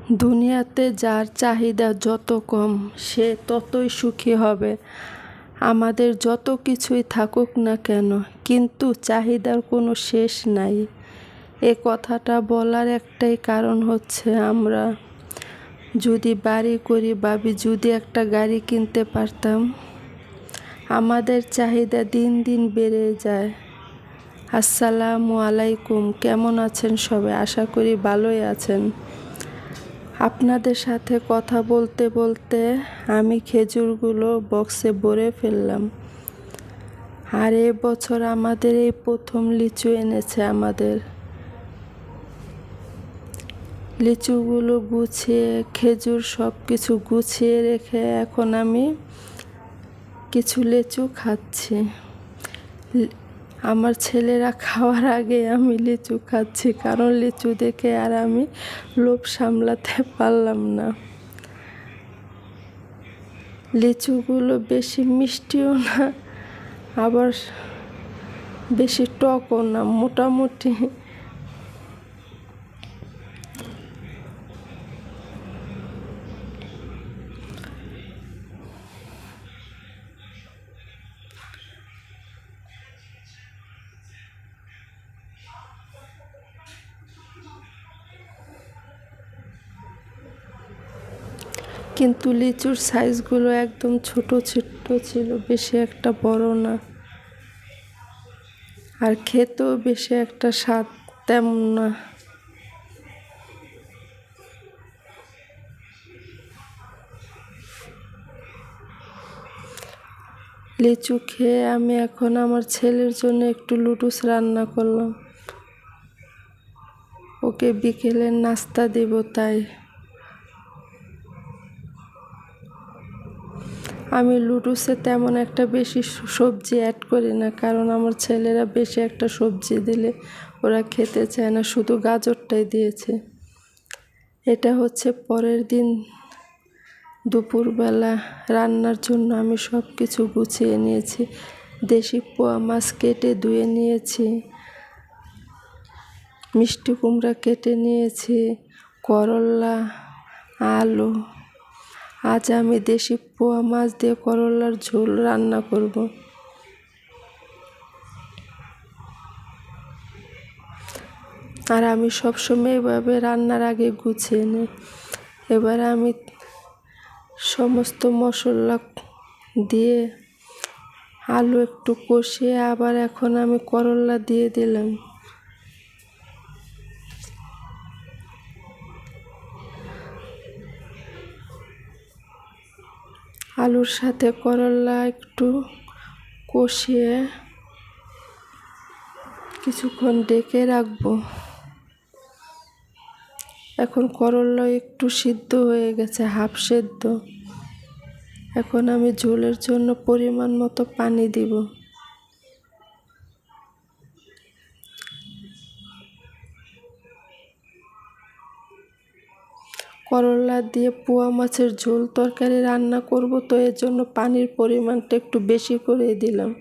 দুনিয়াতে যার চাহিদা যত কম সে ততই সুখী হবে। আমাদের যত কিছুই থাকুক না কেন, কিন্তু চাহিদার কোনো শেষ নাই। এ কথাটা বলার একটাই কারণ হচ্ছে, আমরা যদি বাড়ি করি ভাবি যদি একটা গাড়ি কিনতে পারতাম। আমাদের চাহিদা দিন দিন বেড়ে যায়। আসসালামু আলাইকুম, কেমন আছেন সবাই? আশা করি ভালোই আছেন। আপনাদের সাথে কথা বলতে বলতে আমি খেজুরগুলো বক্সে ভরে ফেললাম। আর এবছর আমাদের এই প্রথম লিচু এনেছে আমাদের। লিচুগুলো গুছিয়ে, খেজুর সব কিছু গুছিয়ে রেখে এখন আমি কিছু লিচু খাচ্ছি। আমার ছেলেরা খাওয়ার আগে আমি লিচু খাচ্ছি, কারণ লিচু দেখে আর আমি লোভ সামলাতে পারলাম না। লিচুগুলো বেশি মিষ্টিও না, আবার বেশি টকও না, মোটামুটি। কিন্তু লিচুর সাইজগুলো একদম ছোট ছোট ছিল, বেশি একটা বড় না। আর খেতেও বেশি একটা স্বাদ তেমন না। লিচু খেয়ে আমি এখন আমার ছেলের জন্য একটু লুডুস রান্না করলাম। ওকে বিকেলের নাস্তা দেব, তাই আমি লুডুসে তেমন একটা বেশি সবজি অ্যাড করি না, কারণ আমার ছেলেরা বেশি একটা সবজি দিলে ওরা খেতে চায় না, শুধু গাজরটাই দিয়েছে। এটা হচ্ছে পরের দিন দুপুরবেলা রান্নার জন্য আমি সব কিছু গুছিয়ে নিয়েছি। দেশি পোয়া মাছ কেটে ধুয়ে নিয়েছি, মিষ্টি কুমড়া কেটে নিয়েছি, করলা, আলু। আজ আমি দেশি পোয়া মাছ দিয়ে করলার ঝোল রান্না করব। আর আমি সবসময় এভাবে রান্নার আগে গুছিয়ে নিই। এবার আমি সমস্ত মশলা দিয়ে আলু একটু কষিয়ে আবার এখন আমি করলা দিয়ে দিলাম। আলুর সাথে করলা একটু কষিয়ে কিছুক্ষণ ঢেকে রাখবো। এখন করলা একটু সিদ্ধ হয়ে গেছে, হাফ সেদ্ধ। এখন আমি ঝোলের জন্য পরিমাণ মতো পানি দিব। করলা দিয়ে পোয়া মাছের ঝোল তরকারি রান্না করব, তো এর জন্য পানির পরিমাণটা একটু বেশি করে দিলাম।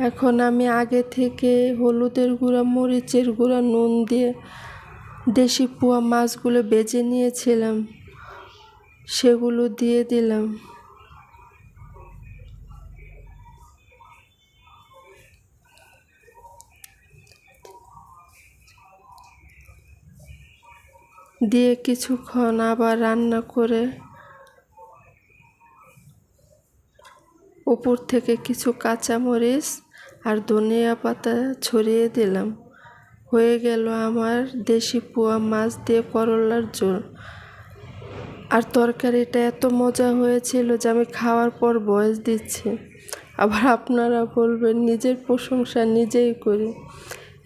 এখন আমি আগে থেকে হলুদের গুঁড়া, মরিচের গুঁড়া, নুন দিয়ে দেশি পোয়া মাছগুলো ভেজে নিয়েছিলাম, সেগুলো দিয়ে দিলাম। দিয়ে কিছুক্ষণ আবার রান্না করে উপর থেকে কিছু কাঁচামরিচ আর ধনিয়া পাতা ছড়িয়ে দিলাম। হয়ে গেল আমার দেশি পোয়া মাছ দিয়ে করলার ঝোল। আর তরকারিটা এত মজা হয়েছিল যে আমি খাওয়ার পর ভয়েস দিচ্ছি। আবার আপনারা বলবেন নিজের প্রশংসা নিজেই করি।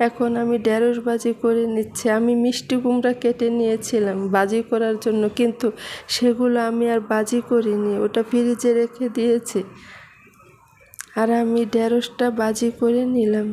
এখন আমি ঢেঁড়স ভাজি করে নিচ্ছি। আমি মিষ্টি কুমড়া কেটে নিয়েছিলাম ভাজি করার জন্য, কিন্তু সেগুলো আমি আর ভাজি করিনি, ওটা ফ্রিজে রেখে দিয়েছি। আর আমি ঢেঁড়সটা ভাজি করে নিলাম।